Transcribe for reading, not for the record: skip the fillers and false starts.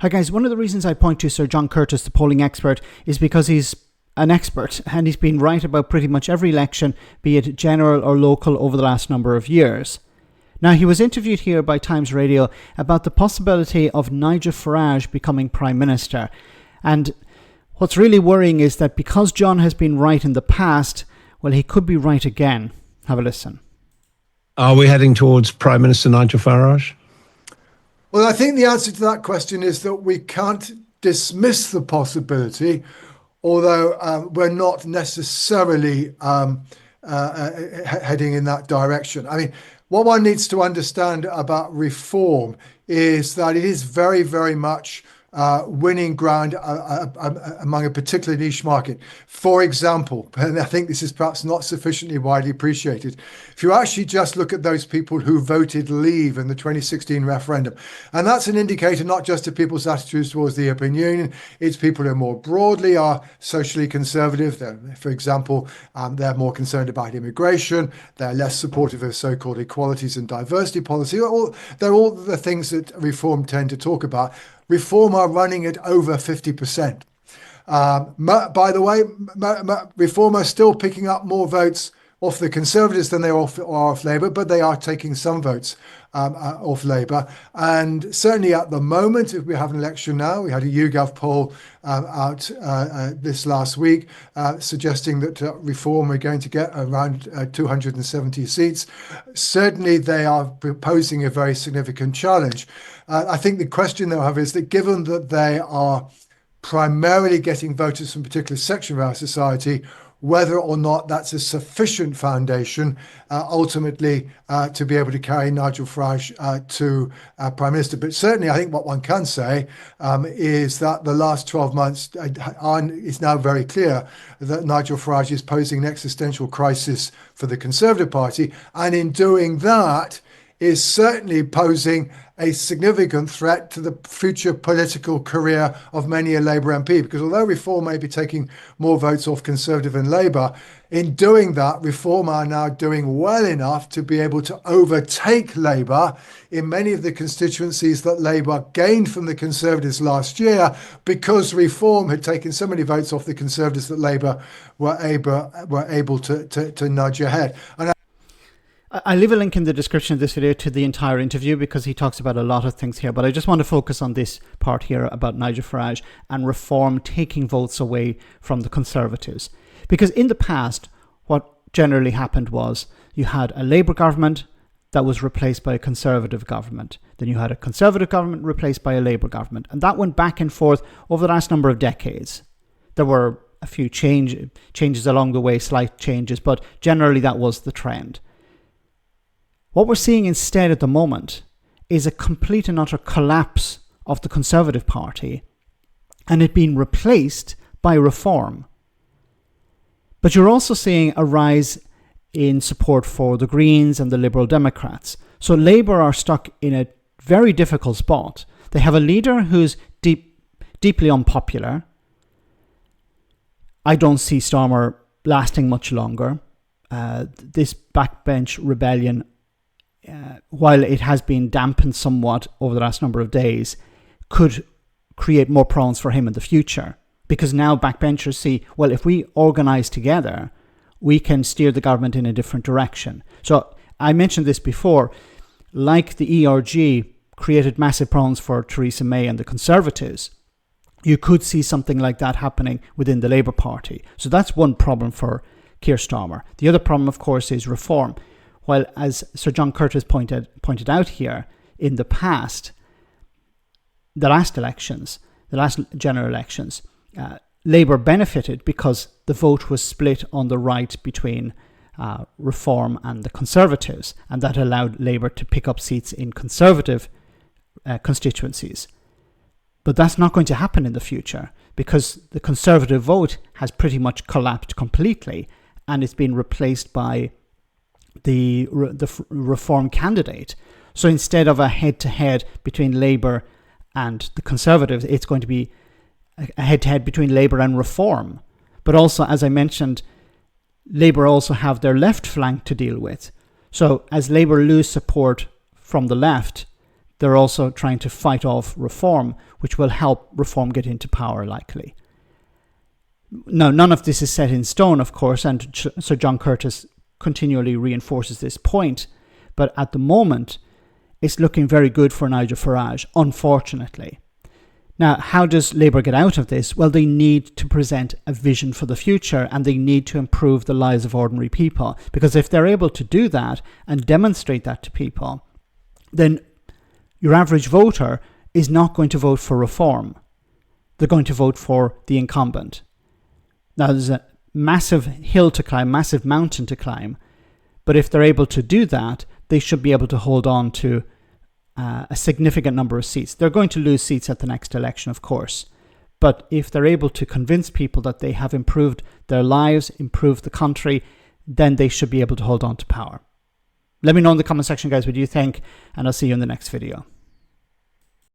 Hi guys, one of the reasons I point to Sir John Curtice, the polling expert, is because he's an expert and he's been right about pretty much every election, be it general or local, over the last number of years. Now, he was interviewed here by Times Radio about the possibility of Nigel Farage becoming Prime Minister. And what's really worrying is that because John has been right in the past, well, he could be right again. Have a listen. Are we heading towards Prime Minister Nigel Farage? Well, I think the answer to that question is that we can't dismiss the possibility, although we're not necessarily heading in that direction. I mean, what one needs to understand about reform is that it is very, very much winning ground among a particular niche market. For example, and I think this is perhaps not sufficiently widely appreciated, if you actually just look at those people who voted Leave in the 2016 referendum, and that's an indicator not just of people's attitudes towards the European Union, it's people who more broadly are socially conservative. For example, they're more concerned about immigration, they're less supportive of so-called equalities and diversity policy. They're all the things that reform tend to talk about. Reform are running at over 50%. By the way, Reform are still picking up more votes off the Conservatives than they are off Labour, but they are taking some votes off Labour. And certainly at the moment, if we have an election now, we had a YouGov poll out this last week suggesting that Reform are going to get around 270 seats. Certainly they are posing a very significant challenge. I think the question they'll have is that given that they are primarily getting voters from a particular section of our society, whether or not that's a sufficient foundation ultimately to be able to carry Nigel Farage to Prime Minister. But certainly I think what one can say is that the last 12 months is now very clear that Nigel Farage is posing an existential crisis for the Conservative Party, and in doing that is certainly posing a significant threat to the future political career of many a Labour MP, because although Reform may be taking more votes off Conservative and Labour, in doing that, Reform are now doing well enough to be able to overtake Labour in many of the constituencies that Labour gained from the Conservatives last year, because Reform had taken so many votes off the Conservatives that Labour were able to nudge ahead. And I'll leave a link in the description of this video to the entire interview because he talks about a lot of things here, but I just want to focus on this part here about Nigel Farage and Reform taking votes away from the Conservatives. Because in the past, what generally happened was you had a Labour government that was replaced by a Conservative government. Then you had a Conservative government replaced by a Labour government. And that went back and forth over the last number of decades. There were a few changes along the way, slight changes, but generally that was the trend. What we're seeing instead at the moment is a complete and utter collapse of the Conservative Party and it being replaced by Reform. But you're also seeing a rise in support for the Greens and the Liberal Democrats. So Labour are stuck in a very difficult spot. They have a leader who's deeply unpopular. I don't see Starmer lasting much longer. This backbench rebellion, while it has been dampened somewhat over the last number of days, could create more problems for him in the future. Because now backbenchers see, well, if we organise together, we can steer the government in a different direction. So I mentioned this before, like the ERG created massive problems for Theresa May and the Conservatives, you could see something like that happening within the Labour Party. So that's one problem for Keir Starmer. The other problem, of course, is Reform. While, as Sir John Curtice pointed out here, in the past, the last general elections, Labour benefited because the vote was split on the right between Reform and the Conservatives, and that allowed Labour to pick up seats in Conservative constituencies. But that's not going to happen in the future because the Conservative vote has pretty much collapsed completely and it's been replaced by the Reform candidate. So instead of a head-to-head between Labour and the Conservatives, it's going to be a head-to-head between Labour and Reform. But also, as I mentioned, Labour also have their left flank to deal with. So as Labour lose support from the left, they're also trying to fight off reform, which will help reform get into power likely. Now, none of this is set in stone, of course, and Sir John Curtice continually reinforces this point. But at the moment, it's looking very good for Nigel Farage, unfortunately. Now, how does Labour get out of this? Well, they need to present a vision for the future, and they need to improve the lives of ordinary people. Because if they're able to do that and demonstrate that to people, then your average voter is not going to vote for reform. They're going to vote for the incumbent. Now, there's a massive hill to climb, massive mountain to climb. But if they're able to do that, they should be able to hold on to a significant number of seats. They're going to lose seats at the next election, of course. But if they're able to convince people that they have improved their lives, improved the country, then they should be able to hold on to power. Let me know in the comment section, guys, what you think, and I'll see you in the next video.